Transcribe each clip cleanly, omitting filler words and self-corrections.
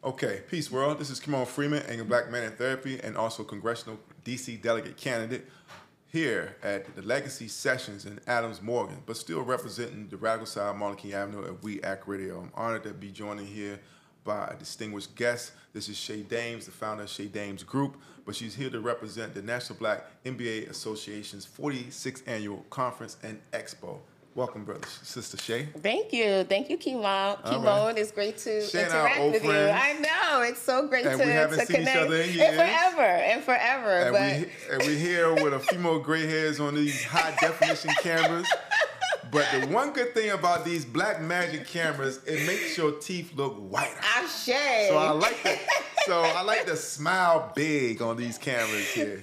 Okay, peace world. This is Kimon Freeman, Angry Black Man in Therapy, and also congressional DC delegate candidate here at the Legacy Sessions in Adams Morgan, but still representing the radical side of Martin King Avenue at We Act Radio. I'm honored to be joining here by a distinguished guest. This is Shay Dames, the founder of Shay Dames Group, but she's here to represent the National Black MBA Association's 46th Annual Conference and Expo. Welcome, brother, sister Shay. Thank you, Kimon. Kimon, it's great to interact with you. I know, it's so great to connect. We haven't seen each other in years. And forever. We're here with a few more gray hairs on these high definition cameras. But the one good thing about these black magic cameras, it makes your teeth look whiter. Ashe. So I like that. So I like to smile big on these cameras here.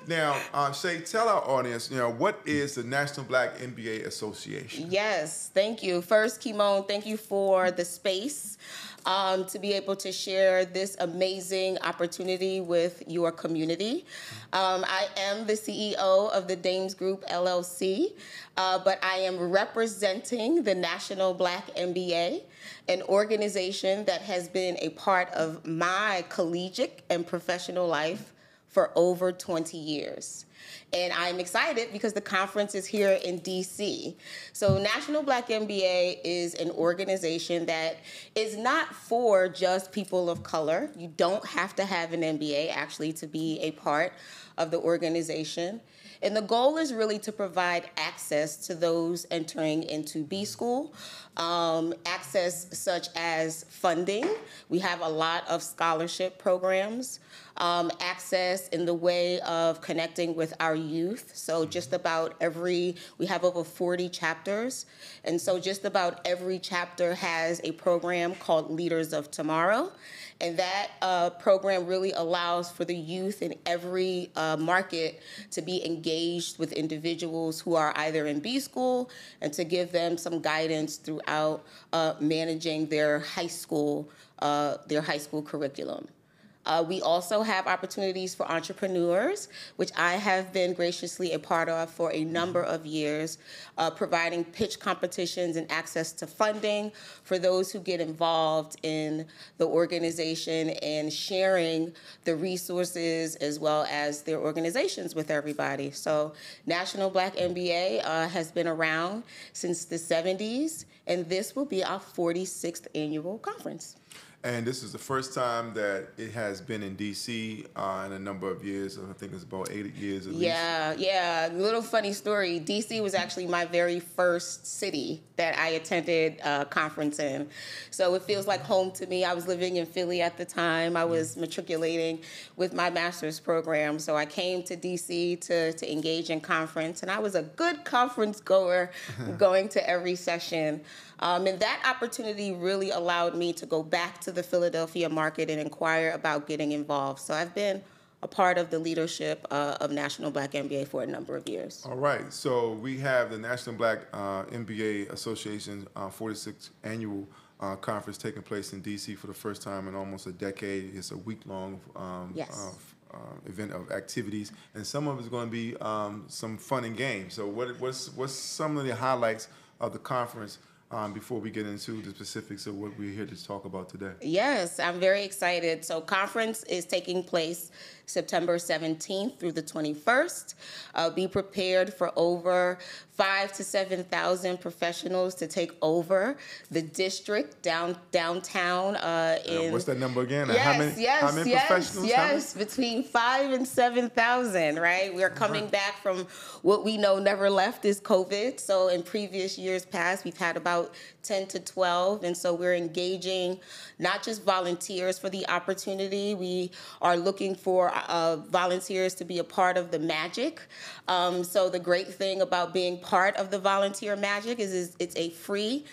Now, Shay, tell our audience, what is the National Black MBA Association? Yes, thank you. First, Kimon, thank you for the space to be able to share this amazing opportunity with your community. I am the CEO of the Dames Group, LLC, but I am representing the National Black MBA, an organization that has been a part of my collegiate and professional life for over 20 years. And I'm excited because the conference is here in DC. So National Black MBA is an organization that is not for just people of color. You don't have to have an MBA actually to be a part of the organization. And the goal is really to provide access to those entering into B school, access such as funding. We have a lot of scholarship programs, access in the way of connecting with our youth. So just about we have over 40 chapters. And so just about every chapter has a program called Leaders of Tomorrow. And that program really allows for the youth in every market to be engaged with individuals who are either in B school and to give them some guidance throughout managing their high school curriculum. We also have opportunities for entrepreneurs, which I have been graciously a part of for a number of years, providing pitch competitions and access to funding for those who get involved in the organization and sharing the resources as well as their organizations with everybody. So National Black MBA has been around since the 70s, and this will be our 46th annual conference. And this is the first time that it has been in D.C. In a number of years. I think it's about 8 years at least. Yeah. Little funny story. D.C. was actually my very first city that I attended a conference in. So it feels like home to me. I was living in Philly at the time. I was matriculating with my master's program. So I came to D.C. to engage in conference. And I was a good conference goer, going to every session. And that opportunity really allowed me to go back to the Philadelphia market and inquire about getting involved. So I've been a part of the leadership of National Black MBA for a number of years. All right. So we have the National Black MBA Association 46th Annual Conference taking place in D.C. for the first time in almost a decade. It's a week-long event of activities, and some of it's going to be some fun and games. So what's some of the highlights of the conference before we get into the specifics of what we're here to talk about today? Yes, I'm very excited. So conference is taking place September 17th through the 21st. Be prepared for over 5,000 to 7,000 professionals to take over the district downtown. What's that number again? How many professionals? Yes, between 5,000 and 7,000, right? We're coming back from what we know never left is COVID. So in previous years past, we've had about 10 to 12. And so we're engaging not just volunteers for the opportunity. We are looking for volunteers to be a part of the magic. So the great thing about being part of the volunteer magic is it's a free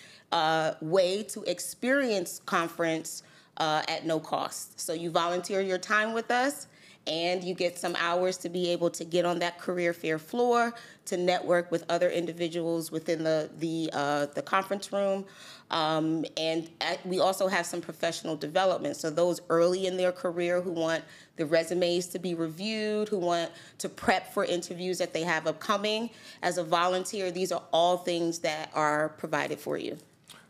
way to experience conference at no cost. So you volunteer your time with us, and you get some hours to be able to get on that career fair floor, to network with other individuals within the conference room. And we also have some professional development. So those early in their career who want the resumes to be reviewed, who want to prep for interviews that they have upcoming as a volunteer, these are all things that are provided for you.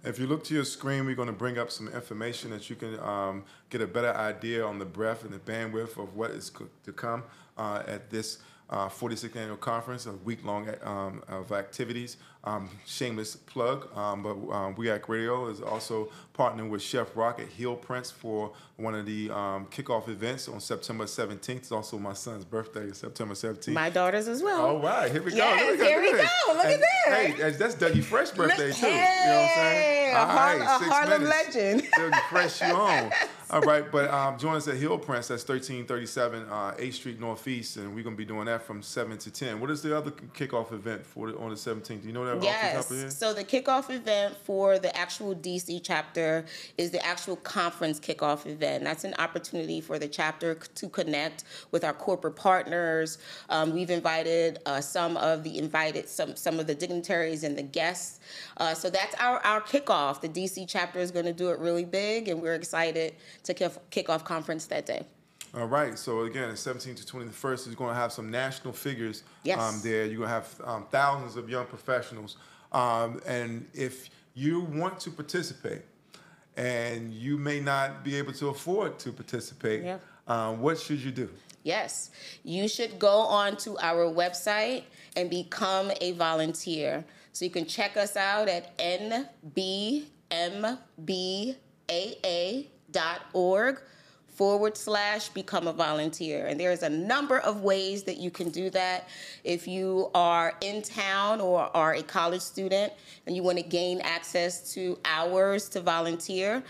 If you look to your screen, we're going to bring up some information that you can get a better idea on the breadth and the bandwidth of what is to come at this 46th annual conference, a week-long of activities. Shameless plug, but We Act Radio is also partnering with Chef Rock at Heel Prince for one of the kickoff events on September 17th. It's also my son's birthday, September 17th. My daughter's as well. All right, here we go. Yes, here we go. Look at that. Hey, that's Dougie Fresh birthday, too. Hey, you know what I'm saying? All right, a 6 Harlem minutes. legend. Dougie Fresh, you on. All right, but join us at Hill Prince. That's 1337 8th Street Northeast, and we're going to be doing that from 7 to 10. What is the other kickoff event on the 17th? Do you know that off the top of your head? So the kickoff event for the actual DC chapter is the actual conference kickoff event. That's an opportunity for the chapter to connect with our corporate partners. We've invited some of the dignitaries and the guests. So that's our kickoff. The DC chapter is going to do it really big, and we're excited to kick off conference that day. All right. So again, 17th to 21st is going to have some national figures Yes. there. You're going to have thousands of young professionals. And if you want to participate and you may not be able to afford to participate, what should you do? Yes, you should go on to our website and become a volunteer. So you can check us out at nbmbaa.org/become a volunteer. And there's a number of ways that you can do that. If you are in town or are a college student and you want to gain access to hours to volunteer,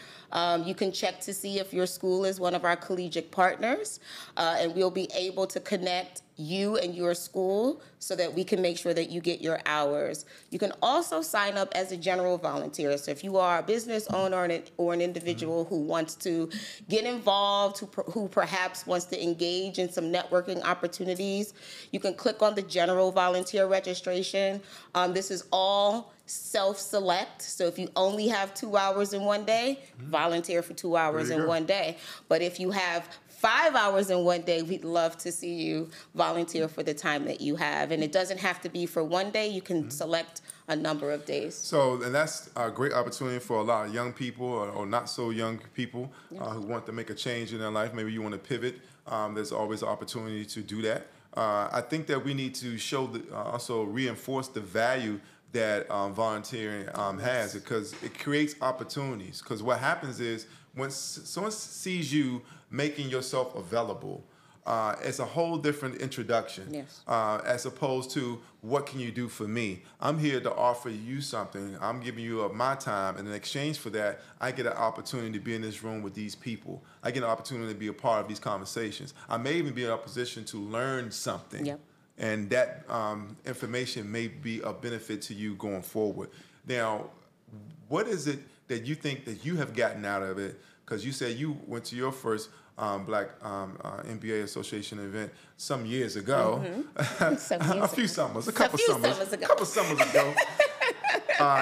you can check to see if your school is one of our collegiate partners, and we'll be able to connect you and your school so that we can make sure that you get your hours. You can also sign up as a general volunteer. So if you are a business owner or an individual who wants to get involved, who perhaps wants to engage in some networking opportunities, you can click on the general volunteer registration. This is all self-select. So if you only have 2 hours in one day, volunteer for 2 hours in one day. But if you have 5 hours in one day, we'd love to see you volunteer for the time that you have. And it doesn't have to be for one day. You can select a number of days. So, and that's a great opportunity for a lot of young people or not so young people who want to make a change in their life. Maybe you want to pivot. There's always an opportunity to do that. I think that we need to also reinforce the value that volunteering has, because it creates opportunities. Because what happens is when someone sees you making yourself available, it's a whole different introduction, as opposed to what can you do for me? I'm here to offer you something. I'm giving you my time, and in exchange for that, I get an opportunity to be in this room with these people. I get an opportunity to be a part of these conversations. I may even be in a position to learn something. Yep. And that information may be of benefit to you going forward. Now, what is it that you think that you have gotten out of it? Because you said you went to your first Black MBA Association event some years ago. A few summers ago.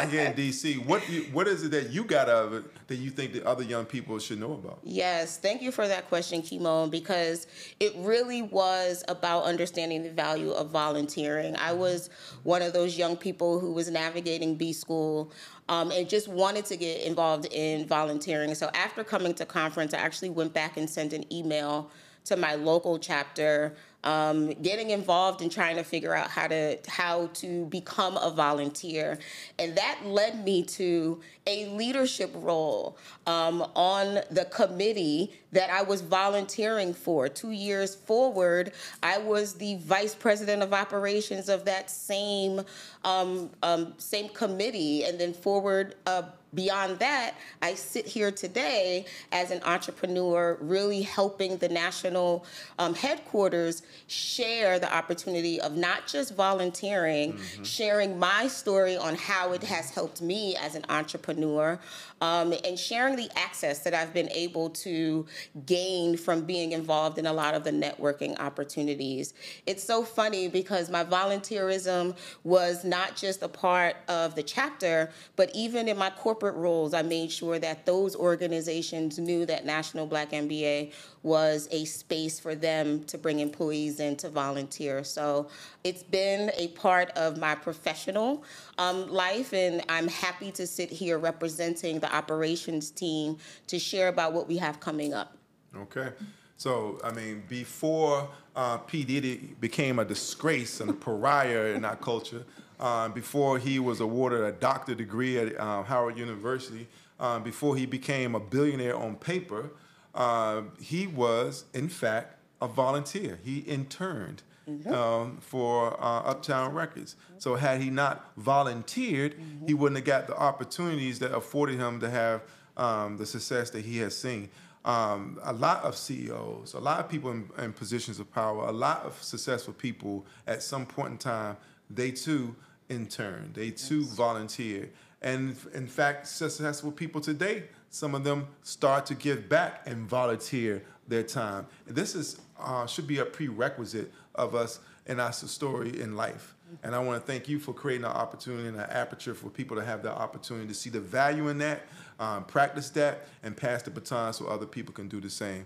Here in D.C. What is it that you got out of it that you think that other young people should know about? Yes, thank you for that question, Kimon, because it really was about understanding the value of volunteering. I was one of those young people who was navigating B school and just wanted to get involved in volunteering. So after coming to conference, I actually went back and sent an email to my local chapter, getting involved and trying to figure out how to become a volunteer. And that led me to a leadership role on the committee that I was volunteering for. 2 years forward, I was the vice president of operations of that same committee. And then forward, beyond that, I sit here today as an entrepreneur, really helping the national headquarters share the opportunity of not just volunteering, sharing my story on how it has helped me as an entrepreneur, and sharing the access that I've been able to gain from being involved in a lot of the networking opportunities. It's so funny because my volunteerism was not just a part of the chapter, but even in my corporate corporate roles, I made sure that those organizations knew that National Black MBA was a space for them to bring employees in to volunteer. So it's been a part of my professional life, and I'm happy to sit here representing the operations team to share about what we have coming up. Okay. So, I mean, before P. Diddy became a disgrace and a pariah in our culture, before he was awarded a doctorate degree at Howard University, before he became a billionaire on paper, he was, in fact, a volunteer. He interned for Uptown Records. So had he not volunteered, he wouldn't have got the opportunities that afforded him to have the success that he has seen. A lot of CEOs, a lot of people in positions of power, a lot of successful people at some point in time, they too intern, they too volunteer. And in fact, successful people today, some of them start to give back and volunteer their time. This is should be a prerequisite of us in our story in life. And I want to thank you for creating an opportunity and an aperture for people to have the opportunity to see the value in that, practice that, and pass the baton so other people can do the same.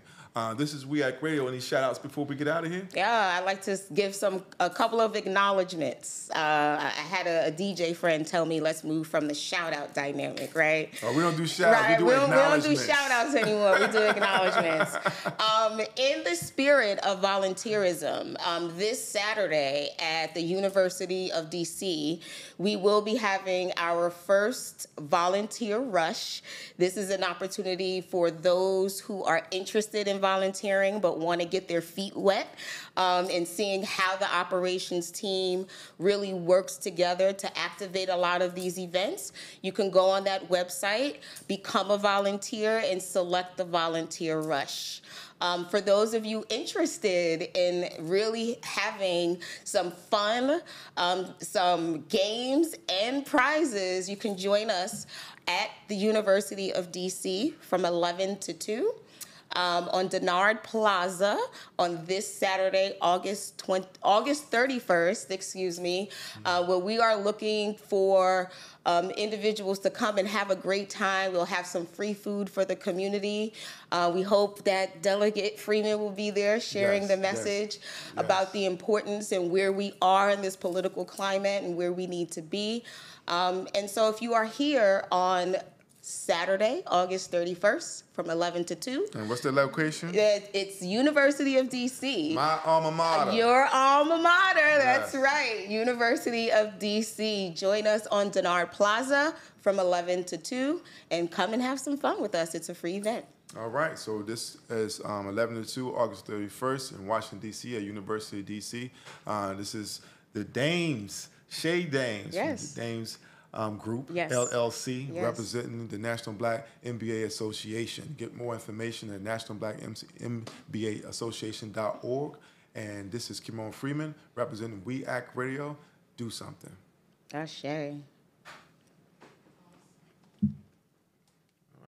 This is We Act Radio. Any shout outs before we get out of here? Yeah, I'd like to give a couple of acknowledgments. I had a DJ friend tell me, let's move from the shout out dynamic, right? Oh, we don't do shout outs, right. we do acknowledgments. We don't do shout outs anymore, we do acknowledgments. In the spirit of volunteerism, this Saturday at the University of DC, we will be having our first volunteer rush. This is an opportunity for those who are interested in volunteering but want to get their feet wet and seeing how the operations team really works together to activate a lot of these events. You can go on that website, become a volunteer, and select the volunteer rush. For those of you interested in really having some fun, some games and prizes, you can join us at the University of DC from 11 to 2. On Denard Plaza on this Saturday, August 31st, where we are looking for individuals to come and have a great time. We'll have some free food for the community. We hope that Delegate Freeman will be there sharing the message about the importance and where we are in this political climate and where we need to be. And so if you are here on Saturday, August 31st, from 11 to 2. And what's the location? It's University of DC. My alma mater. Your alma mater, that's right. University of DC. Join us on Denard Plaza from 11 to 2 and come and have some fun with us. It's a free event. All right, so this is 11 to 2, August 31st in Washington, D.C. at University of D.C. This is the Dames, Shea Dames. Yes. The Dames Group, yes. LLC, yes. representing the National Black MBA Association. Get more information at nationalblackmbaassociation.org. And this is Kimon Freeman, representing We Act Radio. Do something. That's Shay.